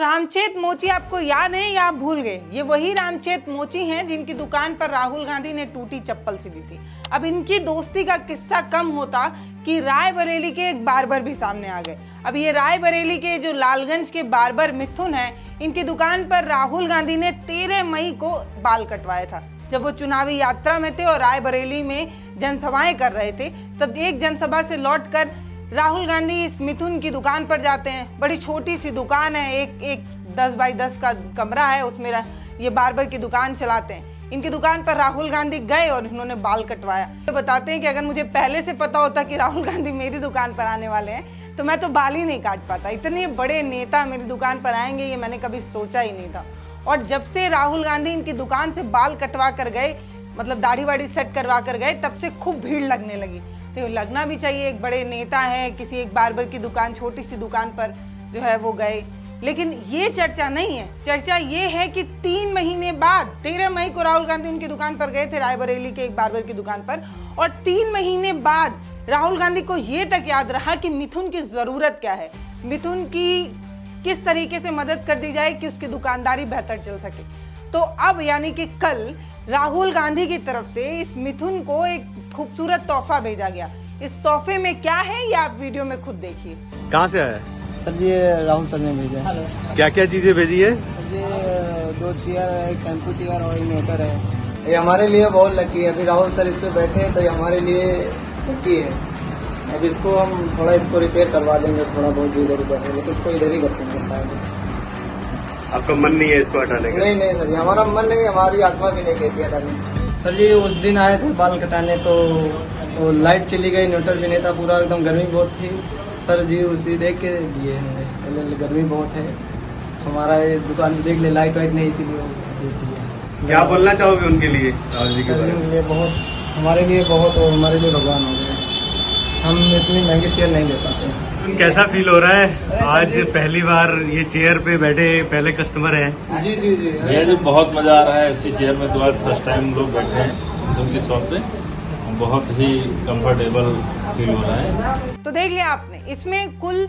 रामचेत मोची आपको याद है या आप भूल गए? ये वही रामचेत मोची हैं जिनकी दुकान पर राहुल गांधी ने टूटी चप्पल सिली थी। अब इनकी दोस्ती का किस्सा कम होता कि रायबरेली के एक बार्बर भी सामने आ गए। अब ये रायबरेली के जो लालगंज के बार्बर मिथुन हैं, इनकी दुकान पर राहुल गांधी ने 13 मई को बाल कटवाया था। जब वो चुनावी यात्रा में थे और रायबरेली में जनसभाएं कर रहे थे, तब एक जनसभा से लौटकर राहुल गांधी इस मिथुन की दुकान पर जाते हैं। बड़ी छोटी सी दुकान है, एक 10 बाई 10 का कमरा है, उसमें ये बार्बर की दुकान चलाते हैं। इनकी दुकान पर राहुल गांधी गए और इन्होंने बाल कटवाया। तो बताते हैं कि अगर मुझे पहले से पता होता कि राहुल गांधी मेरी दुकान पर आने वाले हैं तो मैं तो बाल ही नहीं काट पाता। इतने बड़े नेता मेरी दुकान पर आएंगे ये मैंने कभी सोचा ही नहीं था। और जब से राहुल गांधी इनकी दुकान से बाल कटवा कर गए, मतलब दाढ़ी वाड़ी सेट करवा कर गए, तब से खूब भीड़ लगने लगी। तो लगना भी चाहिए, एक बड़े नेता हैं, किसी एक बार्बर की दुकान, छोटी सी दुकान पर जो है वो गए। लेकिन ये चर्चा नहीं है। चर्चा ये है कि 3 महीने बाद 13 मई को राहुल गांधी उनकी दुकान पर गए थे, रायबरेली के एक बार्बर की दुकान पर, और 3 महीने बाद राहुल गांधी को ये तक याद रहा कि मिथुन की जरूरत क्या है, मिथुन की किस तरीके से मदद कर दी जाए कि उसकी दुकानदारी बेहतर चल सके। तो अब यानी कि कल राहुल गांधी की तरफ से इस मिथुन को एक खूबसूरत तोहफा भेजा गया। इस तोहफे में क्या है ये आप वीडियो में खुद देखिए। कहाँ से आया है? सर ये राहुल सर ने भेजा है। क्या क्या चीजें भेजी है? ये 2 चेयर है, एक शैम्पू चेयर और इन्वर्टर है। ये हमारे लिए बहुत लकी है। अभी राहुल सर इस पे बैठे हैं तो ये हमारे लिए लकी है। अब इसको हम थोड़ा इसको रिपेयर करवा देंगे, थोड़ा बहुत इधर उधर है, लेकिन इसको इधर ही रखेंगे शायद। आपका मन नहीं है इसको हटाने का? नहीं सर, ये हमारा मन नहीं, हमारी आत्मा भी नहीं कहती हटाने। सर जी उस दिन आए थे बाल कटाने तो लाइट चली गई, इन्वर्टर भी नहीं था, पूरा एकदम गर्मी बहुत थी। सर जी उसी देख के दिए हैं, गर्मी बहुत है, हमारा ये दुकान देख ले, लाइट वाइट नहीं, इसीलिए देख लिया। क्या बोलना चाहोगे उनके लिए? राहुल जी के बारे में? लिए बहुत, हमारे लिए बहुत, और हमारे लिए भगवान हो गए। हम इतनी महंगी चेयर नहीं ले पाते। कैसा फील हो रहा है आज पहली बार ये चेयर पे बैठे पहले कस्टमर हैं? जी जी जी जी बहुत मजा आ रहा है इसी चेयर में। दोबारा फर्स्ट टाइम लोग बैठे हैं उनकी शॉप पे, बहुत ही कंफर्टेबल फील हो रहा है। तो देख लिया आपने, इसमें कुल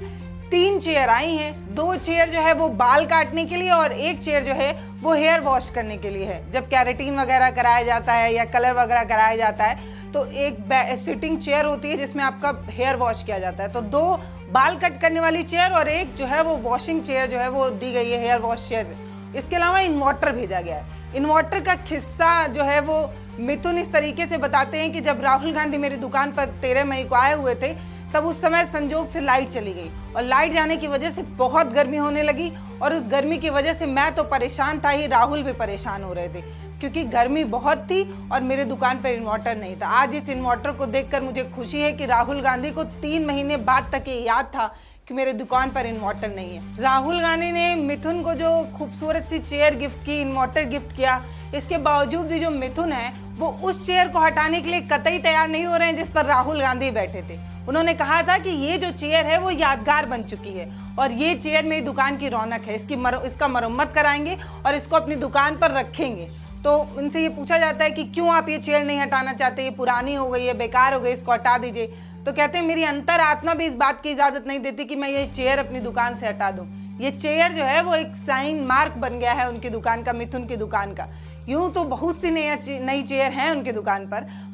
3 चेयर आई हैं। 2 चेयर जो है वो बाल काटने के लिए और एक चेयर जो है वो हेयर वॉश करने के लिए है। जब कैरेटीन वगैरह कराया जाता है या कलर वगैरह कराया जाता है तो एक सिटिंग चेयर होती है जिसमें आपका हेयर वॉश किया जाता है। तो 2 बाल कट करने वाली चेयर और एक जो है वो वॉशिंग चेयर जो है वो दी गई है, हेयर वॉश चेयर। इसके अलावा इन्वर्टर भेजा गया है। इन्वर्टर का किस्सा जो है वो मिथुन इस तरीके से बताते हैं कि जब राहुल गांधी मेरी दुकान पर 13 मई को आए हुए थे तब उस समय संजोग से लाइट चली गई और लाइट जाने की वजह से बहुत गर्मी होने लगी और उस गर्मी की वजह से मैं तो परेशान था ही, राहुल भी परेशान हो रहे थे क्योंकि गर्मी बहुत थी और मेरे दुकान पर इन्वर्टर नहीं था। आज इस इन्वर्टर को देखकर मुझे खुशी है कि राहुल गांधी को 3 महीने बाद तक ये याद था कि मेरे दुकान पर इन्वर्टर नहीं है। राहुल गांधी ने मिथुन को जो खूबसूरत सी चेयर गिफ्ट की, इन्वर्टर गिफ्ट किया, इसके बावजूद भी जो मिथुन है वो उस चेयर को हटाने के लिए कतई तैयार नहीं हो रहे हैं जिस पर राहुल गांधी बैठे थे। उन्होंने कहा था कि ये जो चेयर है वो यादगार बन चुकी है और ये चेयर मेरी दुकान की रौनक है, इसका मरम्मत कराएंगे और इसको अपनी दुकान पर रखेंगे। तो उनसे ये पूछा जाता है कि क्यों आप ये चेयर नहीं हटाना चाहते, ये पुरानी हो गई है, बेकार हो गई, इसको हटा दीजिए। तो कहते हैं मेरी अंतर आत्मा भी इस बात की इजाजत नहीं देती कि मैं ये चेयर अपनी दुकान से हटा दूं। ये चेयर जो है वो एक साइन मार्क बन गया है उनकी दुकान का, मिथुन की दुकान का। यूं तो बहुत सी नई चेयर हैं उनकी दुकान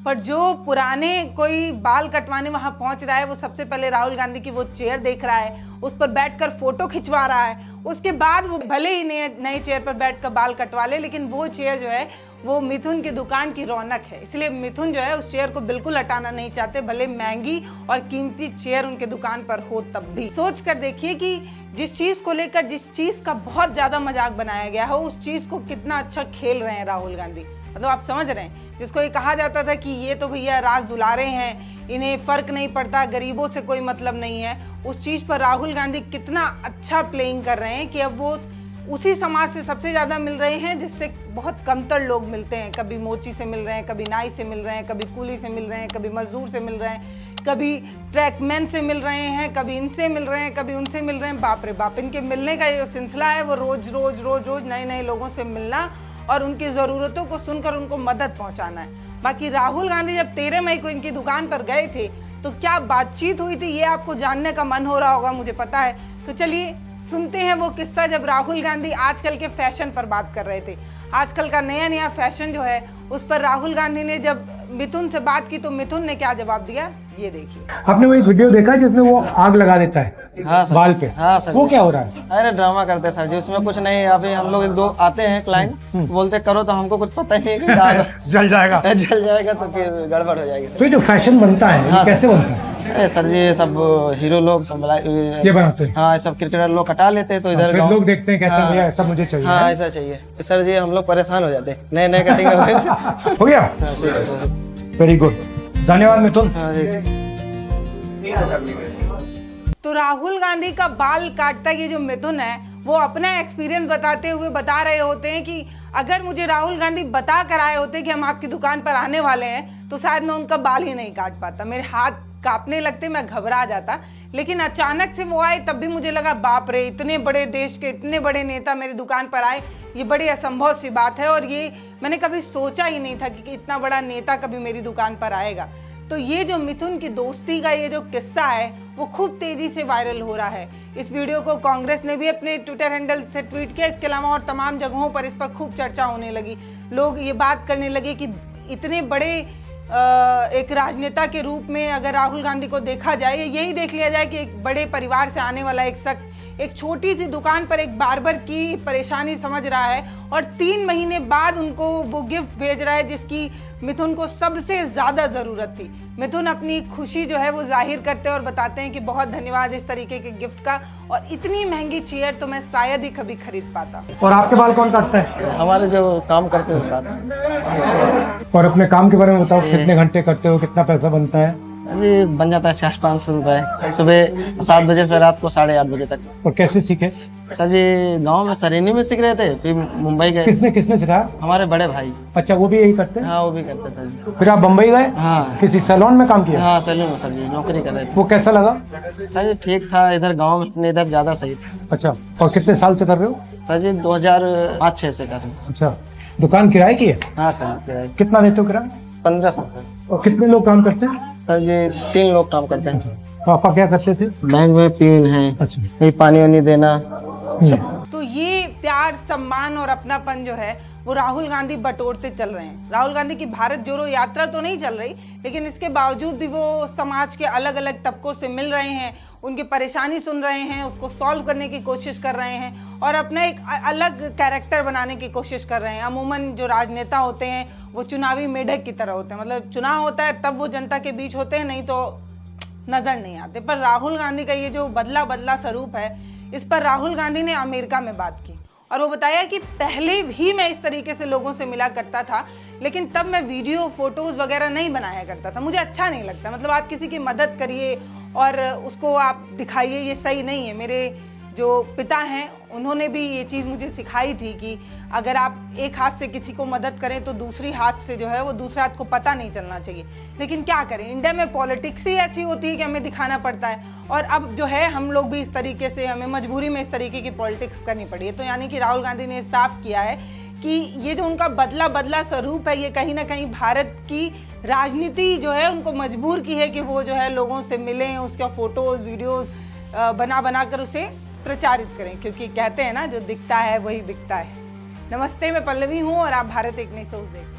पर जो पुराने कोई बाल कटवाने वहां पहुंच रहा है वो सबसे पहले राहुल गांधी की वो चेयर देख रहा है, उस पर बैठकर फोटो खिंचवा रहा है। उसके बाद वो भले ही नए चेयर पर बैठकर बाल कटवा ले, लेकिन वो चेयर जो है वो मिथुन की दुकान की रौनक है। इसलिए मिथुन जो है उस चेयर को बिल्कुल हटाना नहीं चाहते, भले महंगी और कीमती चेयर उनके दुकान पर हो तब भी। सोच कर देखिए कि जिस चीज को लेकर, जिस चीज का बहुत ज्यादा मजाक बनाया गया हो, उस चीज को कितना अच्छा खेल रहे हैं राहुल गांधी। मतलब आप समझ रहे हैं, जिसको ये कहा जाता था कि ये तो भैया राज दुलारे हैं, इन्हें फर्क नहीं पड़ता, गरीबों से कोई मतलब नहीं है, उस चीज पर राहुल गांधी कितना अच्छा प्लेइंग कर रहे हैं कि अब वो उसी समाज से सबसे ज्यादा मिल रहे हैं जिससे बहुत कमतर लोग मिलते हैं। कभी मोची से मिल रहे हैं, कभी नाई से मिल रहे हैं, कभी कूली से मिल रहे हैं, कभी मजदूर से मिल रहे हैं, कभी ट्रैकमैन से मिल रहे हैं, कभी इनसे मिल रहे हैं, कभी उनसे मिल रहे हैं। बाप रे बाप, इनके मिलने का ये सिलसिला है वो रोज रोज नए लोगों से मिलना और उनकी ज़रूरतों को सुनकर उनको मदद पहुंचाना है। बाकी राहुल गांधी जब 13 मई को इनकी दुकान पर गए थे तो क्या बातचीत हुई थी ये आपको जानने का मन हो रहा होगा, मुझे पता है। तो चलिए सुनते हैं वो किस्सा जब राहुल गांधी आजकल के फैशन पर बात कर रहे थे। आजकल का नया नया फैशन जो है उस पर राहुल गांधी ने जब मिथुन से बात की तो मिथुन ने क्या जवाब दिया, ये देखिए। आपने वो एक वीडियो देखा जिसमें वो आग लगा देता है हाँ सर, बाल पे? हाँ सर, वो क्या हो रहा है? अरे ड्रामा करते हैं सर जी, उसमें कुछ नहीं। अभी हम लोग एक दो आते हैं क्लाइंट, बोलते करो तो हमको कुछ पता ही नहीं कि जल जाएगा। जल जाएगा तो फिर गड़बड़ हो जाएगी सर। तो ये जो फैशन बनता है ये हाँ, कैसे बनता है? अरे सर जी ये सब हीरो लोग सब ये बनाते हैं? हाँ, सब क्रिकेटर लोग कटा लेते हैं तो इधर फिर लोग देखते हैं, कहते हैं भैया ऐसा मुझे चाहिए। हाँ ऐसा चाहिए सर जी, हम लोग परेशान हो जाते हैं नए नए कटिंग हो गया, वेरी गुड, धन्यवाद मिथुन। हाँ जी। तो राहुल गांधी का बाल काटता ये जो मिथुन है वो अपना एक्सपीरियंस बताते हुए बता रहे होते हैं कि अगर मुझे राहुल गांधी बता कर आए होते कि हम आपकी दुकान पर आने वाले हैं तो शायद मैं उनका बाल ही नहीं काट पाता, मेरे हाथ कांपने लगते, मैं घबरा जाता। लेकिन अचानक से वो आए तब भी मुझे लगा बाप रे, इतने बड़े देश के इतने बड़े नेता मेरी दुकान पर आए, ये बड़ी असंभव सी बात है और ये मैंने कभी सोचा ही नहीं था कि इतना बड़ा नेता कभी मेरी दुकान पर आएगा। तो ये जो मिथुन की दोस्ती का ये जो किस्सा है वो खूब तेजी से वायरल हो रहा है। इस वीडियो को कांग्रेस ने भी अपने ट्विटर हैंडल से ट्वीट किया, इसके अलावा और तमाम जगहों पर इस पर खूब चर्चा होने लगी। लोग ये बात करने लगे कि इतने बड़े एक राजनेता के रूप में अगर राहुल गांधी को देखा जाए, यही देख लिया जाए कि एक बड़े परिवार से आने वाला एक शख्स एक छोटी सी दुकान पर एक बार्बर की परेशानी समझ रहा है और 3 महीने बाद उनको वो गिफ्ट भेज रहा है जिसकी मिथुन को सबसे ज़्यादा ज़रूरत थी। मिथुन अपनी खुशी जो है वो जाहिर करते हैं और बताते हैं कि बहुत धन्यवाद इस तरीके के गिफ्ट का, और इतनी महंगी चेयर तो मैं शायद ही कभी खरीद पाता। और आपके बाल कौन काटता है? हमारे जो काम करते हैं साथ। और अपने काम के बारे में बताओ, कितने घंटे करते हो, कितना पैसा बनता है? अभी बन जाता है 400-500 रुपए, सुबह 7 बजे से रात को 8:30 बजे तक। और कैसे सीखे? सर जी गांव में सरेनी में सीख रहे थे, फिर मुंबई गए। किसने सिखाया? हमारे बड़े भाई। अच्छा, वो भी यही करते हैं? हाँ वो भी करते थे। फिर आप बम्बई गए? हाँ। किसी सैलून में काम किया? हाँ सैलून में सर जी नौकरी कर रहे थे। वो कैसा लगा? सर जी ठीक था, इधर गांव में अपने इधर ज्यादा सही था। अच्छा, और कितने साल से कर रहे हो? सर जी 2005-6 से कर रहे हैं। अच्छा, दुकान किराए की है? हाँ सर, कितना देते हो किराया? 1500। और कितने लोग काम करते हैं? सर जी 3 लोग काम करते हैं। पापा क्या करते थे? बैंक में पीन है। अच्छा, वही पानी वानी देना। तो ये प्यार, सम्मान और अपनापन जो है वो राहुल गांधी बटोरते चल रहे हैं। राहुल गांधी की भारत जोड़ो यात्रा तो नहीं चल रही, लेकिन इसके बावजूद भी वो समाज के अलग अलग तबकों से मिल रहे हैं, उनकी परेशानी सुन रहे हैं, उसको सॉल्व करने की कोशिश कर रहे हैं और अपना एक अलग कैरेक्टर बनाने की कोशिश कर रहे हैं। अमूमन जो राजनेता होते हैं वो चुनावी मेढक की तरह होते हैं, मतलब चुनाव होता है तब वो जनता के बीच होते हैं, नहीं तो नजर नहीं आते। पर राहुल गांधी का ये जो बदला बदला स्वरूप है, इस पर राहुल गांधी ने अमेरिका में बात की और वो बताया कि पहले भी मैं इस तरीके से लोगों से मिला करता था, लेकिन तब मैं वीडियो फोटोज वगैरह नहीं बनाया करता था, मुझे अच्छा नहीं लगता। मतलब आप किसी की मदद करिए और उसको आप दिखाइए, ये सही नहीं है। मेरे जो पिता हैं उन्होंने भी ये चीज़ मुझे सिखाई थी कि अगर आप एक हाथ से किसी को मदद करें तो दूसरी हाथ से जो है वो दूसरे हाथ को पता नहीं चलना चाहिए। लेकिन क्या करें, इंडिया में पॉलिटिक्स ही ऐसी होती है कि हमें दिखाना पड़ता है और अब जो है हम लोग भी इस तरीके से, हमें मजबूरी में इस तरीके की पॉलिटिक्स करनी पड़ी है। तो यानी कि राहुल गांधी ने साफ किया है कि ये जो उनका बदला बदला स्वरूप है ये कहीं ना कहीं भारत की राजनीति जो है उनको मजबूर की है कि वो जो है लोगों से मिलें, उसका फोटोज़ वीडियोज़ बना कर उसे प्रचारित करें, क्योंकि कहते हैं ना जो दिखता है वही बिकता है। नमस्ते, मैं पल्लवी हूँ और आप भारत एक नई सोच देख